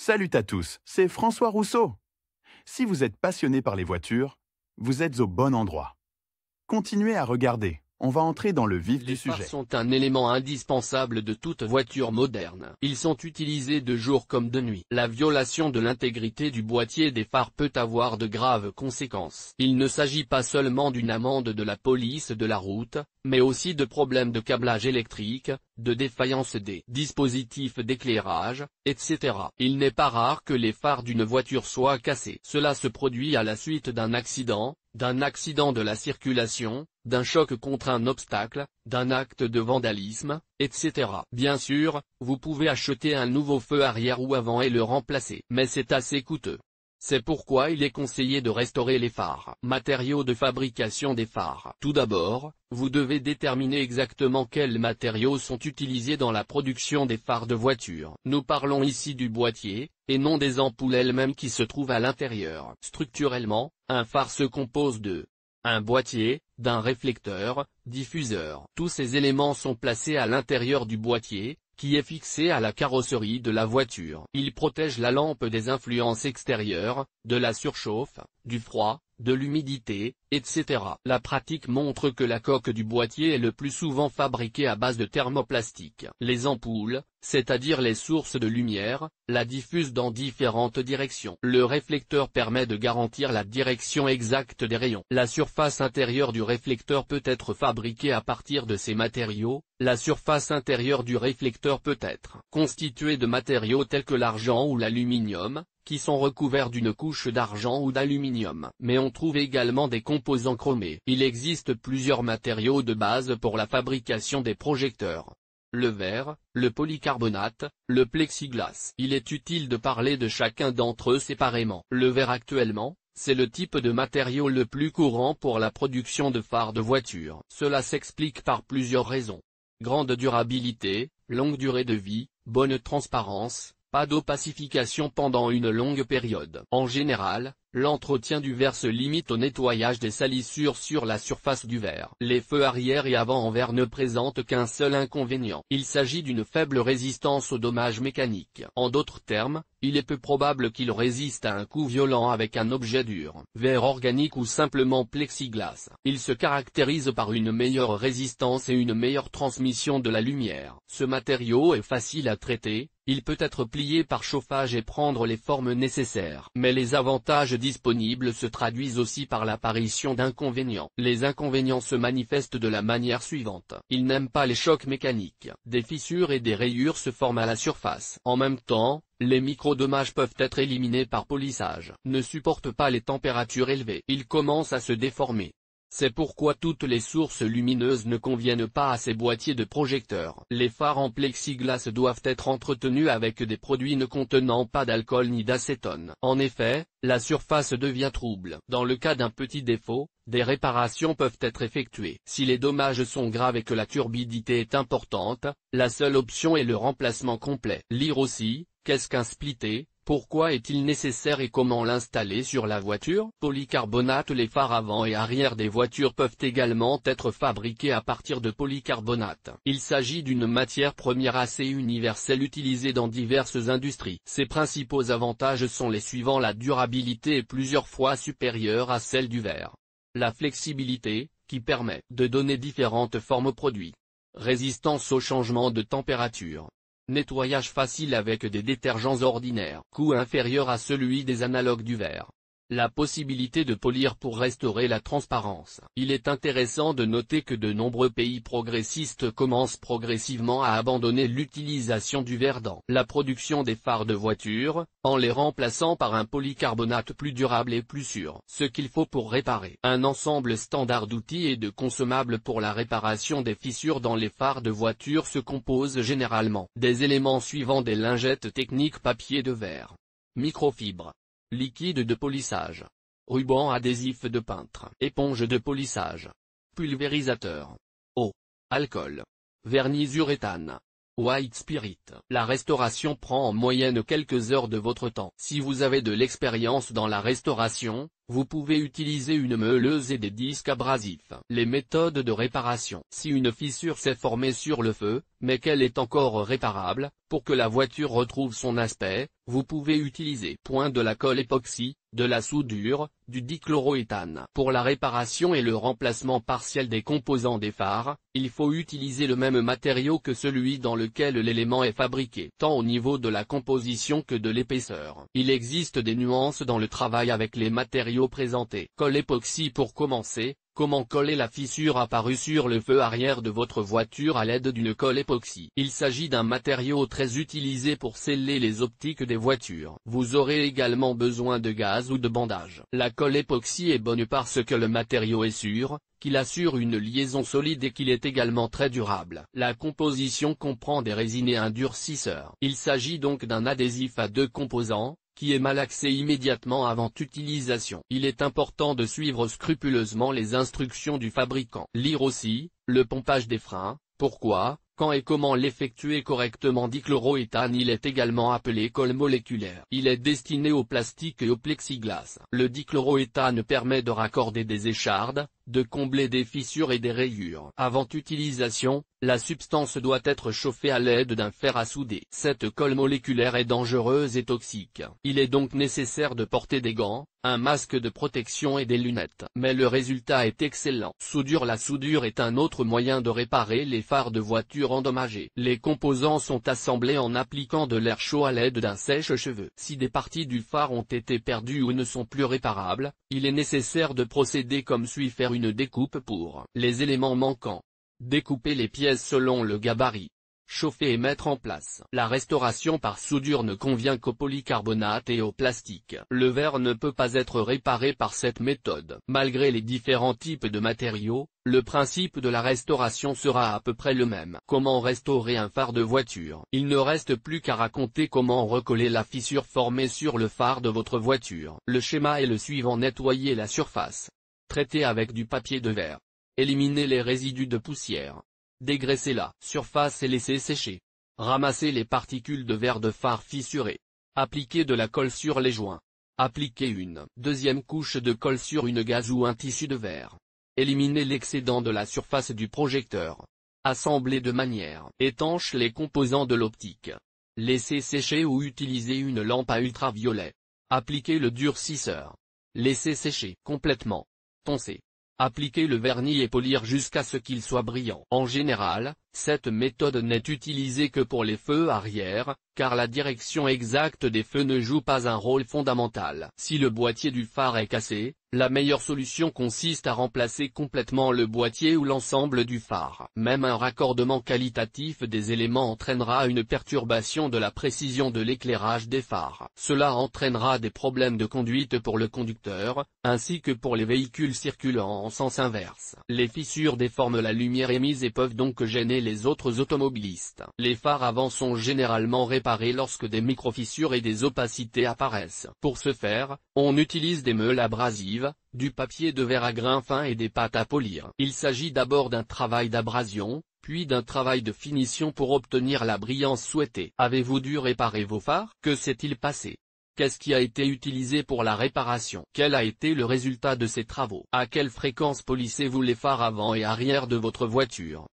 Salut à tous, c'est François Rousseau. Si vous êtes passionné par les voitures, vous êtes au bon endroit. Continuez à regarder, on va entrer dans le vif du sujet. Les phares sont un élément indispensable de toute voiture moderne. Ils sont utilisés de jour comme de nuit. La violation de l'intégrité du boîtier des phares peut avoir de graves conséquences. Il ne s'agit pas seulement d'une amende de la police de la route, mais aussi de problèmes de câblage électrique, de défaillance des dispositifs d'éclairage, etc. Il n'est pas rare que les phares d'une voiture soient cassés. Cela se produit à la suite d'un accident de la circulation, d'un choc contre un obstacle, d'un acte de vandalisme, etc. Bien sûr, vous pouvez acheter un nouveau feu arrière ou avant et le remplacer, mais c'est assez coûteux. C'est pourquoi il est conseillé de restaurer les phares. Matériaux de fabrication des phares. Tout d'abord, vous devez déterminer exactement quels matériaux sont utilisés dans la production des phares de voiture. Nous parlons ici du boîtier, et non des ampoules elles-mêmes qui se trouvent à l'intérieur. Structurellement, un phare se compose de un boîtier, d'un réflecteur, diffuseur. Tous ces éléments sont placés à l'intérieur du boîtier, qui est fixé à la carrosserie de la voiture. Il protège la lampe des influences extérieures, de la surchauffe, du froid, de l'humidité, etc. La pratique montre que la coque du boîtier est le plus souvent fabriquée à base de thermoplastique. Les ampoules, c'est-à-dire les sources de lumière, la diffusent dans différentes directions. Le réflecteur permet de garantir la direction exacte des rayons. La surface intérieure du réflecteur peut être fabriquée à partir de ces matériaux. La surface intérieure du réflecteur peut être constituée de matériaux tels que l'argent ou l'aluminium, qui sont recouverts d'une couche d'argent ou d'aluminium. Mais on trouve également des composants chromés. Il existe plusieurs matériaux de base pour la fabrication des projecteurs. Le verre, le polycarbonate, le plexiglas. Il est utile de parler de chacun d'entre eux séparément. Le verre actuellement, c'est le type de matériau le plus courant pour la production de phares de voiture. Cela s'explique par plusieurs raisons. Grande durabilité, longue durée de vie, bonne transparence, pas d'opacification pendant une longue période. En général, l'entretien du verre se limite au nettoyage des salissures sur la surface du verre. Les feux arrière et avant en verre ne présentent qu'un seul inconvénient. Il s'agit d'une faible résistance aux dommages mécaniques. En d'autres termes, il est peu probable qu'il résiste à un coup violent avec un objet dur, verre organique ou simplement plexiglas. Il se caractérise par une meilleure résistance et une meilleure transmission de la lumière. Ce matériau est facile à traiter. Il peut être plié par chauffage et prendre les formes nécessaires. Mais les avantages disponibles se traduisent aussi par l'apparition d'inconvénients. Les inconvénients se manifestent de la manière suivante. Ils n'aiment pas les chocs mécaniques. Des fissures et des rayures se forment à la surface. En même temps, les micro-dommages peuvent être éliminés par polissage. Ne supportent pas les températures élevées. Ils commencent à se déformer. C'est pourquoi toutes les sources lumineuses ne conviennent pas à ces boîtiers de projecteurs. Les phares en plexiglas doivent être entretenus avec des produits ne contenant pas d'alcool ni d'acétone. En effet, la surface devient trouble. Dans le cas d'un petit défaut, des réparations peuvent être effectuées. Si les dommages sont graves et que la turbidité est importante, la seule option est le remplacement complet. Lire aussi, qu'est-ce qu'un splitté ? Pourquoi est-il nécessaire et comment l'installer sur la voiture? Polycarbonate. Les phares avant et arrière des voitures peuvent également être fabriqués à partir de polycarbonate. Il s'agit d'une matière première assez universelle utilisée dans diverses industries. Ses principaux avantages sont les suivants: la durabilité est plusieurs fois supérieure à celle du verre. La flexibilité, qui permet de donner différentes formes aux produits. Résistance au changement de température. Nettoyage facile avec des détergents ordinaires. Coût inférieur à celui des analogues du verre. La possibilité de polir pour restaurer la transparence. Il est intéressant de noter que de nombreux pays progressistes commencent progressivement à abandonner l'utilisation du verre dans la production des phares de voiture, en les remplaçant par un polycarbonate plus durable et plus sûr. Ce qu'il faut pour réparer. Un ensemble standard d'outils et de consommables pour la réparation des fissures dans les phares de voiture se compose généralement des éléments suivants: des lingettes techniques, papier de verre, microfibre, liquide de polissage, ruban adhésif de peintre, éponge de polissage, pulvérisateur, eau, alcool, vernis uréthane, white spirit. La restauration prend en moyenne quelques heures de votre temps. Si vous avez de l'expérience dans la restauration, vous pouvez utiliser une meuleuse et des disques abrasifs. Les méthodes de réparation. Si une fissure s'est formée sur le feu, mais qu'elle est encore réparable. Pour que la voiture retrouve son aspect, vous pouvez utiliser de la colle époxy, de la soudure, du dichloroéthane. Pour la réparation et le remplacement partiel des composants des phares, il faut utiliser le même matériau que celui dans lequel l'élément est fabriqué, tant au niveau de la composition que de l'épaisseur. Il existe des nuances dans le travail avec les matériaux présentés. Colle époxy pour commencer. Comment coller la fissure apparue sur le feu arrière de votre voiture à l'aide d'une colle époxy? Il s'agit d'un matériau très utilisé pour sceller les optiques des voitures. Vous aurez également besoin de gaz ou de bandage. La colle époxy est bonne parce que le matériau est sûr, qu'il assure une liaison solide et qu'il est également très durable. La composition comprend des résines et un durcisseur. Il s'agit donc d'un adhésif à 2 composants, qui est malaxé immédiatement avant utilisation. Il est important de suivre scrupuleusement les instructions du fabricant. Lire aussi, le pompage des freins, pourquoi, quand et comment l'effectuer correctement. Dichloroéthane. Il est également appelé colle moléculaire. Il est destiné au plastique et au plexiglas. Le dichloroéthane permet de raccorder des échardes, de combler des fissures et des rayures. Avant utilisation, la substance doit être chauffée à l'aide d'un fer à souder. Cette colle moléculaire est dangereuse et toxique. Il est donc nécessaire de porter des gants, un masque de protection et des lunettes. Mais le résultat est excellent. Soudure. La soudure est un autre moyen de réparer les phares de voitures endommagés. Les composants sont assemblés en appliquant de l'air chaud à l'aide d'un sèche-cheveux. Si des parties du phare ont été perdues ou ne sont plus réparables, il est nécessaire de procéder comme suit. Faire une découpe pour les éléments manquants. Découper les pièces selon le gabarit. Chauffer et mettre en place. La restauration par soudure ne convient qu'au polycarbonate et au plastique. Le verre ne peut pas être réparé par cette méthode. Malgré les différents types de matériaux, le principe de la restauration sera à peu près le même. Comment restaurer un phare de voiture? Il ne reste plus qu'à raconter comment recoller la fissure formée sur le phare de votre voiture. Le schéma est le suivant. Nettoyer la surface. Traiter avec du papier de verre. Éliminer les résidus de poussière. Dégraisser la surface et laisser sécher. Ramasser les particules de verre de phare fissuré. Appliquer de la colle sur les joints. Appliquer une deuxième couche de colle sur une gaze ou un tissu de verre. Éliminer l'excédent de la surface du projecteur. Assembler de manière étanche les composants de l'optique. Laisser sécher ou utiliser une lampe à ultraviolet. Appliquer le durcisseur. Laisser sécher complètement. Poncer. Appliquer le vernis et polir jusqu'à ce qu'il soit brillant. En général, cette méthode n'est utilisée que pour les feux arrière, car la direction exacte des feux ne joue pas un rôle fondamental. Si le boîtier du phare est cassé, la meilleure solution consiste à remplacer complètement le boîtier ou l'ensemble du phare. Même un raccordement qualitatif des éléments entraînera une perturbation de la précision de l'éclairage des phares. Cela entraînera des problèmes de conduite pour le conducteur, ainsi que pour les véhicules circulant en sens inverse. Les fissures déforment la lumière émise et peuvent donc gêner les autres automobilistes. Les phares avant sont généralement réparés lorsque des microfissures et des opacités apparaissent. Pour ce faire, on utilise des meules abrasives, du papier de verre à grains fins et des pâtes à polir. Il s'agit d'abord d'un travail d'abrasion, puis d'un travail de finition pour obtenir la brillance souhaitée. Avez-vous dû réparer vos phares? Que s'est-il passé? Qu'est-ce qui a été utilisé pour la réparation? Quel a été le résultat de ces travaux? À quelle fréquence polissez-vous les phares avant et arrière de votre voiture?